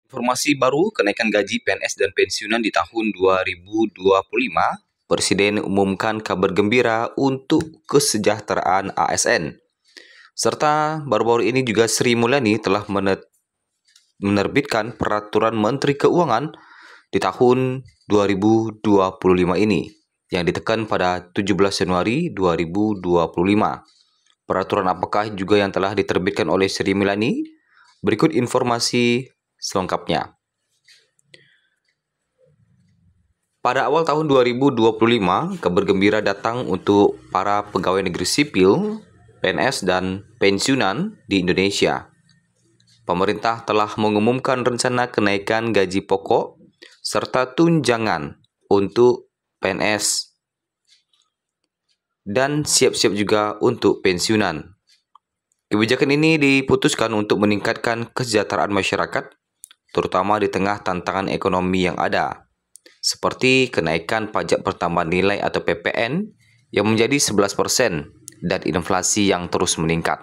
Informasi baru kenaikan gaji PNS dan pensiunan di tahun 2025, Presiden umumkan kabar gembira untuk kesejahteraan ASN. Serta baru-baru ini juga Sri Mulyani telah menerbitkan Peraturan Menteri Keuangan di tahun 2025 ini yang ditekan pada 17 Januari 2025. Peraturan apakah juga yang telah diterbitkan oleh Sri Mulyani? Berikut informasi selengkapnya. Pada awal tahun 2025, kabar gembira datang untuk para pegawai negeri sipil, PNS, dan pensiunan di Indonesia. Pemerintah telah mengumumkan rencana kenaikan gaji pokok serta tunjangan untuk PNS dan siap-siap juga untuk pensiunan. Kebijakan ini diputuskan untuk meningkatkan kesejahteraan masyarakat, terutama di tengah tantangan ekonomi yang ada, seperti kenaikan pajak pertambahan nilai atau PPN yang menjadi 11% dan inflasi yang terus meningkat.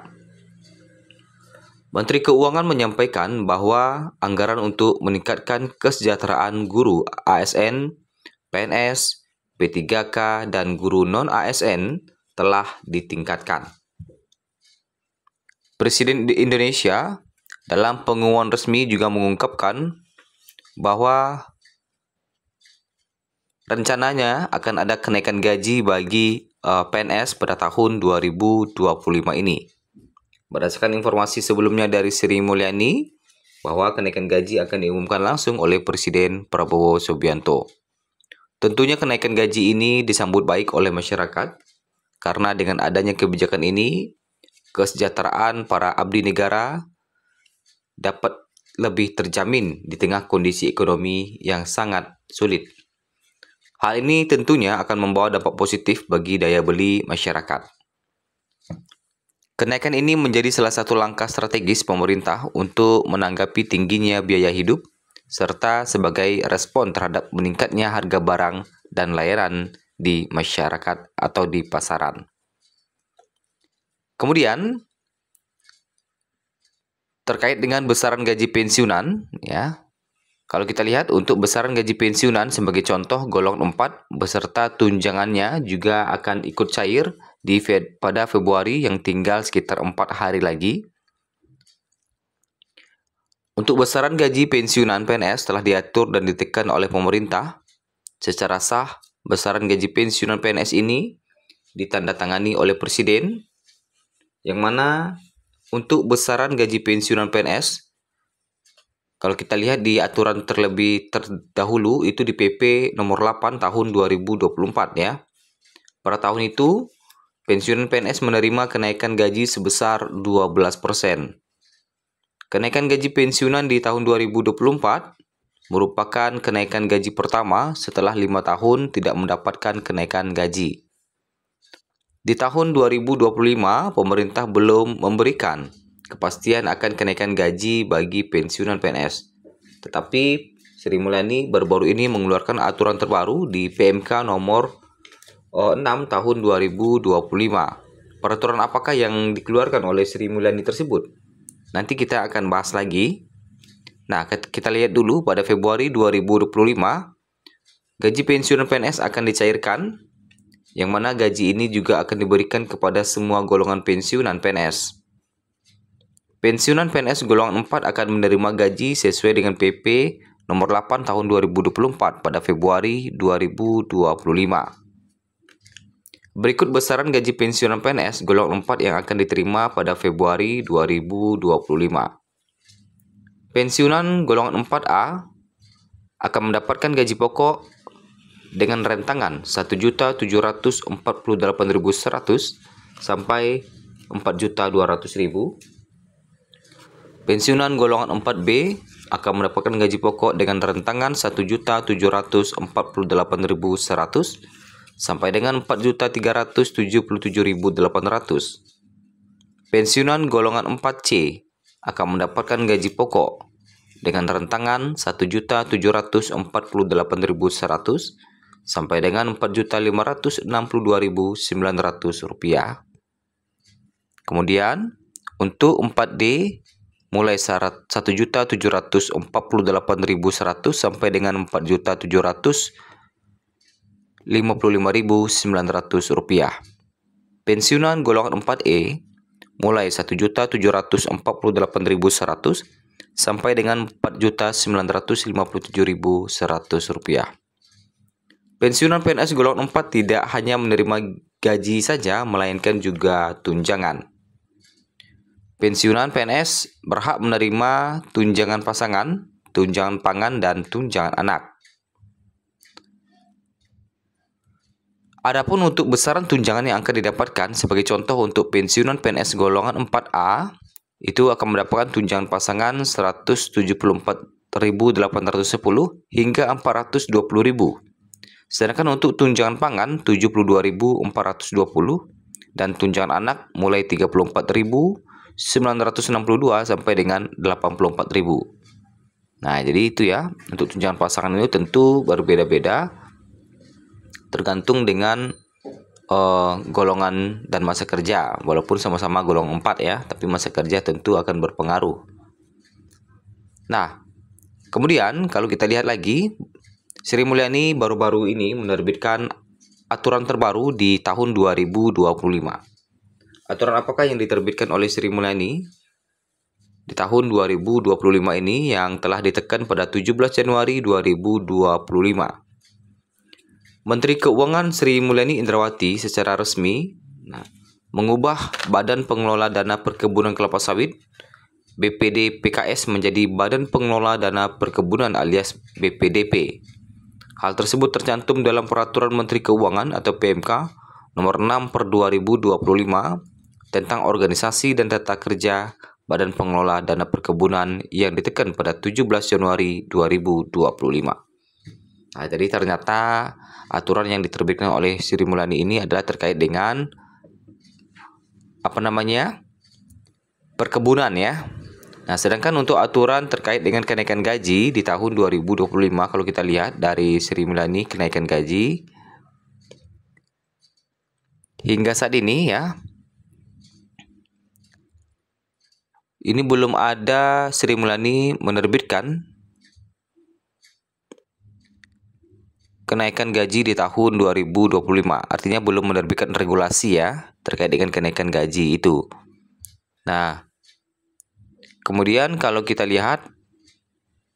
Menteri Keuangan menyampaikan bahwa anggaran untuk meningkatkan kesejahteraan guru ASN, PNS, P3K, dan guru non-ASN telah ditingkatkan. Presiden Indonesia dalam pengumuman resmi juga mengungkapkan bahwa rencananya akan ada kenaikan gaji bagi PNS pada tahun 2025 ini. Berdasarkan informasi sebelumnya dari Sri Mulyani, bahwa kenaikan gaji akan diumumkan langsung oleh Presiden Prabowo Subianto. Tentunya kenaikan gaji ini disambut baik oleh masyarakat, karena dengan adanya kebijakan ini, kesejahteraan para abdi negara dapat lebih terjamin di tengah kondisi ekonomi yang sangat sulit. Hal ini tentunya akan membawa dampak positif bagi daya beli masyarakat. Kenaikan ini menjadi salah satu langkah strategis pemerintah untuk menanggapi tingginya biaya hidup, serta sebagai respon terhadap meningkatnya harga barang dan layanan di masyarakat atau di pasaran. Kemudian, terkait dengan besaran gaji pensiunan, ya. Kalau kita lihat untuk besaran gaji pensiunan sebagai contoh golongan 4 beserta tunjangannya juga akan ikut cair pada Februari yang tinggal sekitar 4 hari lagi. Untuk besaran gaji pensiunan PNS telah diatur dan ditekan oleh pemerintah. Secara sah, besaran gaji pensiunan PNS ini ditandatangani oleh Presiden, yang mana untuk besaran gaji pensiunan PNS, kalau kita lihat di aturan terlebih terdahulu itu di PP nomor 8 tahun 2024 ya. Pada tahun itu, pensiunan PNS menerima kenaikan gaji sebesar 12%. Kenaikan gaji pensiunan di tahun 2024 merupakan kenaikan gaji pertama setelah 5 tahun tidak mendapatkan kenaikan gaji. Di tahun 2025, pemerintah belum memberikan kepastian akan kenaikan gaji bagi pensiunan PNS. Tetapi Sri Mulyani baru-baru ini mengeluarkan aturan terbaru di PMK nomor 6 tahun 2025. Peraturan apakah yang dikeluarkan oleh Sri Mulyani tersebut? Nanti kita akan bahas lagi. Nah, kita lihat dulu pada Februari 2025, gaji pensiunan PNS akan dicairkan, yang mana gaji ini juga akan diberikan kepada semua golongan pensiunan PNS. Pensiunan PNS golongan 4 akan menerima gaji sesuai dengan PP nomor 8 tahun 2024 pada Februari 2025. Berikut besaran gaji pensiunan PNS golongan 4 yang akan diterima pada Februari 2025. Pensiunan golongan 4A akan mendapatkan gaji pokok dengan rentangan 1.748.100 sampai 4.200.000. Pensiunan golongan 4B akan mendapatkan gaji pokok dengan rentangan 1.748.100 sampai dengan 4.377.800. Pensiunan golongan 4C akan mendapatkan gaji pokok dengan rentangan 1.748.100 sampai dengan 4.562.900 rupiah. Kemudian untuk 4D mulai 1.748.100 sampai dengan 4.755.900 rupiah. Pensiunan golongan 4E mulai 1.748.100 sampai dengan 4.957.100 rupiah. Pensiunan PNS golongan 4 tidak hanya menerima gaji saja, melainkan juga tunjangan. Pensiunan PNS berhak menerima tunjangan pasangan, tunjangan pangan, dan tunjangan anak. Adapun untuk besaran tunjangan yang akan didapatkan, sebagai contoh untuk pensiunan PNS golongan 4A, itu akan mendapatkan tunjangan pasangan 174.810 hingga 420.000. Sedangkan untuk tunjangan pangan 72.420 dan tunjangan anak mulai 34.962 sampai dengan 84.000. Nah, jadi itu ya, untuk tunjangan pasangan ini tentu berbeda-beda tergantung dengan golongan dan masa kerja. Walaupun sama-sama golongan 4 ya, tapi masa kerja tentu akan berpengaruh. Nah, kemudian kalau kita lihat lagi, Sri Mulyani baru-baru ini menerbitkan aturan terbaru di tahun 2025. Aturan apakah yang diterbitkan oleh Sri Mulyani di tahun 2025 ini yang telah ditekan pada 17 Januari 2025? Menteri Keuangan Sri Mulyani Indrawati secara resmi mengubah Badan Pengelola Dana Perkebunan Kelapa Sawit BPD PKS menjadi Badan Pengelola Dana Perkebunan alias BPDP. Hal tersebut tercantum dalam Peraturan Menteri Keuangan atau PMK nomor 6/2025 tentang organisasi dan tata kerja Badan Pengelola Dana Perkebunan yang ditekan pada 17 Januari 2025. Nah, jadi ternyata aturan yang diterbitkan oleh Sri Mulyani ini adalah terkait dengan perkebunan ya. Nah, sedangkan untuk aturan terkait dengan kenaikan gaji di tahun 2025, kalau kita lihat dari Sri Mulyani, kenaikan gaji hingga saat ini ya, ini belum ada Sri Mulyani menerbitkan kenaikan gaji di tahun 2025. Artinya belum menerbitkan regulasi ya terkait dengan kenaikan gaji itu. Nah, kemudian kalau kita lihat,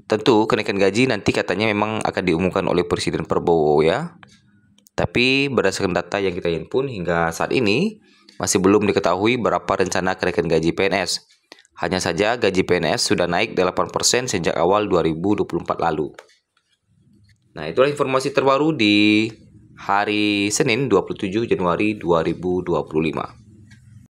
tentu kenaikan gaji nanti katanya memang akan diumumkan oleh Presiden Prabowo ya. Tapi berdasarkan data yang kita himpun hingga saat ini masih belum diketahui berapa rencana kenaikan gaji PNS. Hanya saja gaji PNS sudah naik 8% sejak awal 2024 lalu. Nah, itulah informasi terbaru di hari Senin 27 Januari 2025.